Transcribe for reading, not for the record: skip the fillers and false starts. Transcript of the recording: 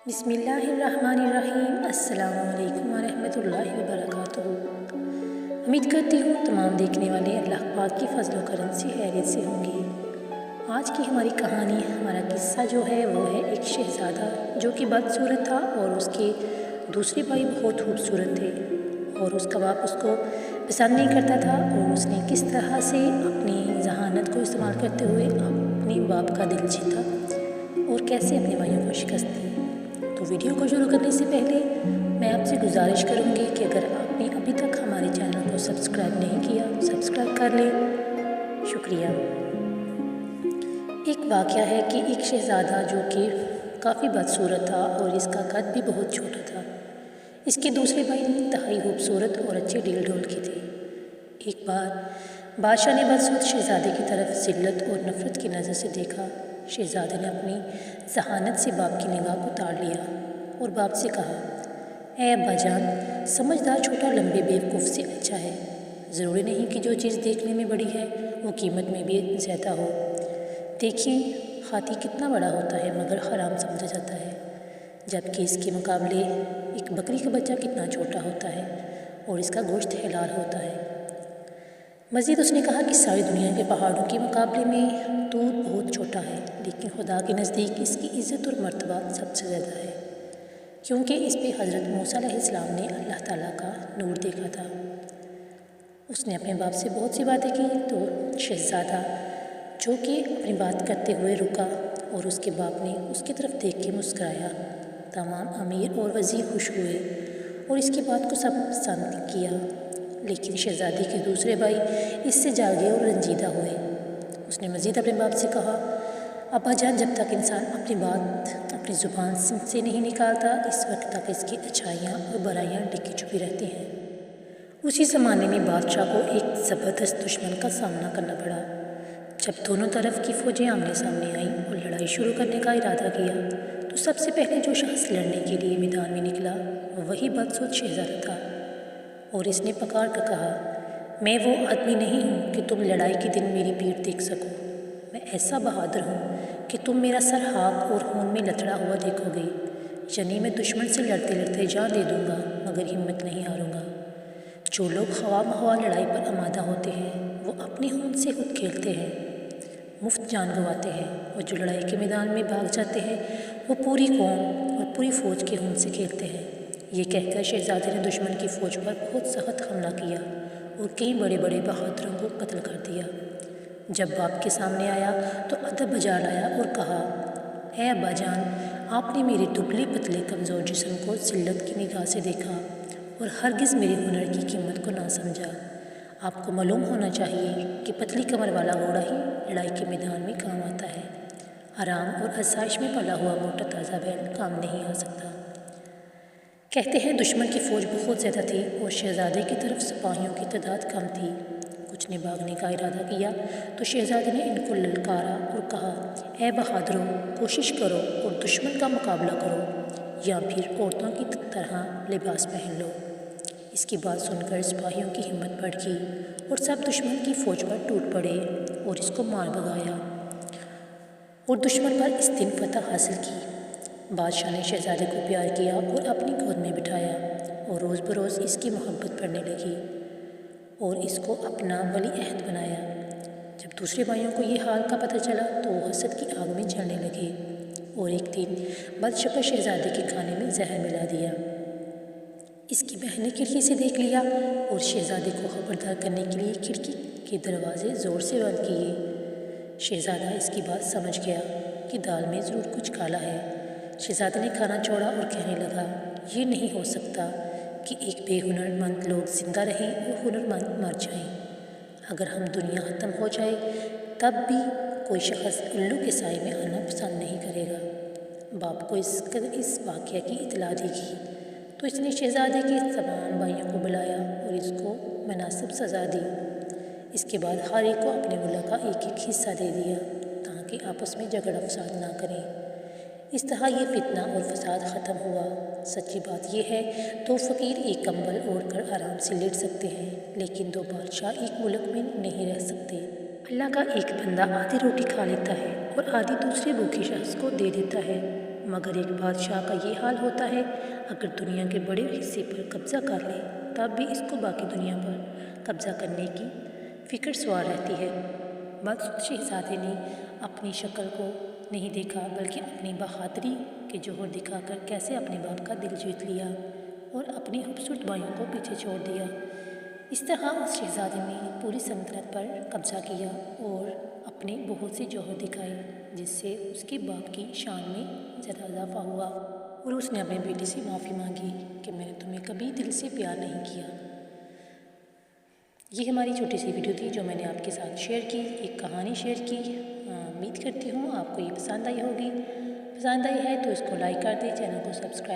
بسم اللہ الرحمن الرحیم۔ السلام علیکم ورحمۃ اللہ وبرکاتہ۔ امید کرتی ہوں تمام دیکھنے والے اللہ پاک کی فضل و کرم سے خیریت سے ہوں گے۔ آج کی ہماری کہانی، ہمارا قصہ جو ہے وہ ہے ایک شہزادہ جو کہ بدصورت تھا اور اس کے دوسرے بھائی بہت خوبصورت تھے اور اس کا باپ اس کو پسند نہیں کرتا تھا، اور اس نے کس طرح سے اپنی ذہانت کو استعمال کرتے ہوئے اپنے باپ کا دل جیتا اور کیسے اپنے بھائیوں کو شکست دی۔ تو ویڈیو کو شروع کرنے سے پہلے میں آپ سے گزارش کروں گی کہ اگر آپ نے ابھی تک ہمارے چینل کو سبسکرائب نہیں کیا، سبسکرائب کر لیں، شکریہ۔ ایک واقعہ ہے کہ ایک شہزادہ جو کہ کافی بدصورت تھا اور اس کا قد بھی بہت چھوٹا تھا۔ اس کے دوسرے بھائی انتہائی خوبصورت اور اچھے ڈیل ڈول کے تھے۔ ایک بار بادشاہ نے بدصورت شہزادے کی طرف ذلت اور نفرت کی نظر سے دیکھا۔ شہزادے نے اپنی ذہانت سے باپ کی نگاہ کو تاڑ لیا اور باپ سے کہا، اے ابا جان، سمجھدار چھوٹا لمبے بیوقوف سے اچھا ہے۔ ضروری نہیں کہ جو چیز دیکھنے میں بڑی ہے وہ قیمت میں بھی زیادہ ہو۔ دیکھیں، ہاتھی کتنا بڑا ہوتا ہے مگر حرام سمجھا جاتا ہے، جبکہ اس کے مقابلے ایک بکری کا بچہ کتنا چھوٹا ہوتا ہے اور اس کا گوشت حلال ہوتا ہے۔ مزید اس نے کہا کہ ساری دنیا کے پہاڑوں کے مقابلے میں طور بہت چھوٹا ہے، لیکن خدا کے نزدیک اس کی عزت اور مرتبہ سب سے زیادہ ہے، کیونکہ اس پہ حضرت موسیٰ علیہ السلام نے اللہ تعالیٰ کا نور دیکھا تھا۔ اس نے اپنے باپ سے بہت سی باتیں کی تو شہزادہ جو کہ اپنی بات کرتے ہوئے رکا اور اس کے باپ نے اس کی طرف دیکھ کے مسکرایا۔ تمام امیر اور وزیر خوش ہوئے اور اس کی بات کو سب پسند کیا، لیکن شہزادی کے دوسرے بھائی اس سے جاگے اور رنجیدہ ہوئے۔ اس نے مزید اپنے باپ سے کہا، ابا جان، جب تک انسان اپنی بات اپنی زبان سے نہیں نکالتا، اس وقت تک اس کی اچھائیاں اور برائیاں لکھی چھپی رہتی ہیں۔ اسی زمانے میں بادشاہ کو ایک زبردست دشمن کا سامنا کرنا پڑا۔ جب دونوں طرف کی فوجیں آمنے سامنے آئیں اور لڑائی شروع کرنے کا ارادہ کیا تو سب سے پہلے جو شخص لڑنے کے لیے میدان میں نکلا وہی بدصورت شہزادہ تھا، اور اس نے پکار کر کہا، میں وہ آدمی نہیں ہوں کہ تم لڑائی کے دن میری پیٹھ دیکھ سکو۔ میں ایسا بہادر ہوں کہ تم میرا سر خاک اور خون میں لتڑا ہوا دیکھو گے، یعنی میں دشمن سے لڑتے لڑتے جان دے دوں گا مگر ہمت نہیں ہاروں گا۔ جو لوگ خواہ مخواہ لڑائی پر آمادہ ہوتے ہیں وہ اپنی خون سے خود کھیلتے ہیں، مفت جان گنواتے ہیں، اور جو لڑائی کے میدان میں بھاگ جاتے ہیں وہ پوری قوم اور پوری فوج کے خون سے کھیلتے ہیں۔ یہ کہہ کر شہزادے نے دشمن کی فوج پر بہت سخت حملہ کیا اور کئی بڑے بڑے بہادروں کو قتل کر دیا۔ جب باپ کے سامنے آیا تو ادب بجا لایا اور کہا، اے ابا جان، آپ نے میرے دبلے پتلے کمزور جسم کو ذلت کی نگاہ سے دیکھا اور ہرگز میرے ہنر کی قیمت کو نہ سمجھا۔ آپ کو معلوم ہونا چاہیے کہ پتلی کمر والا گھوڑا ہی لڑائی کے میدان میں کام آتا ہے، آرام اور آسائش میں پلا ہوا موٹا تازہ بیل کام نہیں آ سکتا۔ کہتے ہیں دشمن کی فوج بہت زیادہ تھی اور شہزادے کی طرف سپاہیوں کی تعداد کم تھی۔ کچھ نے بھاگنے کا ارادہ کیا تو شہزادے نے ان کو للکارا اور کہا، اے بہادروں، کوشش کرو اور دشمن کا مقابلہ کرو یا پھر عورتوں کی طرح لباس پہن لو۔ اس کی بات سن کر سپاہیوں کی ہمت بڑھ گئی اور سب دشمن کی فوج پر ٹوٹ پڑے اور اس کو مار بھگایا اور دشمن پر اس دن فتح حاصل کی۔ بادشاہ نے شہزادے کو پیار کیا اور اپنی گود میں بٹھایا اور روز بروز اس کی محبت بڑھنے لگی اور اس کو اپنا ولی عہد بنایا۔ جب دوسرے بھائیوں کو یہ حال کا پتہ چلا تو وہ حسد کی آگ میں جلنے لگے اور ایک دن بدشکل شہزادے کے کھانے میں زہر ملا دیا۔ اس کی بہن نے کھڑکی سے دیکھ لیا اور شہزادے کو خبردار کرنے کے لیے کھڑکی کے دروازے زور سے بند کیے۔ شہزادہ اس کی بات سمجھ گیا کہ دال میں ضرور کچھ کالا ہے۔ شہزادے نے کھانا چھوڑا اور کہنے لگا، یہ نہیں ہو سکتا کہ ایک بے ہنر مند لوگ زندہ رہیں اور ہنر مند مر جائیں۔ اگر ہم دنیا ختم ہو جائے تب بھی کوئی شخص الو کے سائے میں آنا پسند نہیں کرے گا۔ باپ کو اس واقعہ کی اطلاع دی گئی تو اس نے شہزادے کے تمام بھائیوں کو بلایا اور اس کو مناسب سزا دی۔ اس کے بعد ہر ایک کو اپنے ملک کا ایک ایک حصہ دے دیا تاکہ آپس میں جھگڑا فساد نہ کریں۔ اس طرح یہ فتنہ اور فساد ختم ہوا۔ سچی بات یہ ہے، دو فقیر ایک کمبل اوڑھ کر آرام سے لیٹ سکتے ہیں، لیکن دو بادشاہ ایک ملک میں نہیں رہ سکتے۔ اللہ کا ایک بندہ آدھی روٹی کھا لیتا ہے اور آدھی دوسرے بھوکے شخص کو دے دیتا ہے، مگر ایک بادشاہ کا یہ حال ہوتا ہے، اگر دنیا کے بڑے حصے پر قبضہ کر لے تب بھی اس کو باقی دنیا پر قبضہ کرنے کی فکر سوار رہتی ہے۔ بدسود شہزادے نے اپنی شکل کو نہیں دیکھا بلکہ اپنی بہادری کے جوہر دکھا کر کیسے اپنے باپ کا دل جیت لیا اور اپنی خوبصورت بائیوں کو پیچھے چھوڑ دیا۔ اس طرح اس شہزادے نے پوری سلطنت پر قبضہ کیا اور اپنے بہت سے جوہر دکھائے، جس سے اس کے باپ کی شان میں زیادہ اضافہ ہوا اور اس نے اپنے بیٹے سے معافی مانگی کہ میں نے تمہیں کبھی دل سے پیار نہیں کیا۔ یہ ہماری چھوٹی سی ویڈیو تھی جو میں نے آپ کے ساتھ شیئر کی، ایک کہانی شیئر کی۔ امید کرتی ہوں آپ کو یہ پسند آئی ہوگی۔ پسند آئی ہے تو اس کو لائک کر دیں، چینل کو سبسکرائب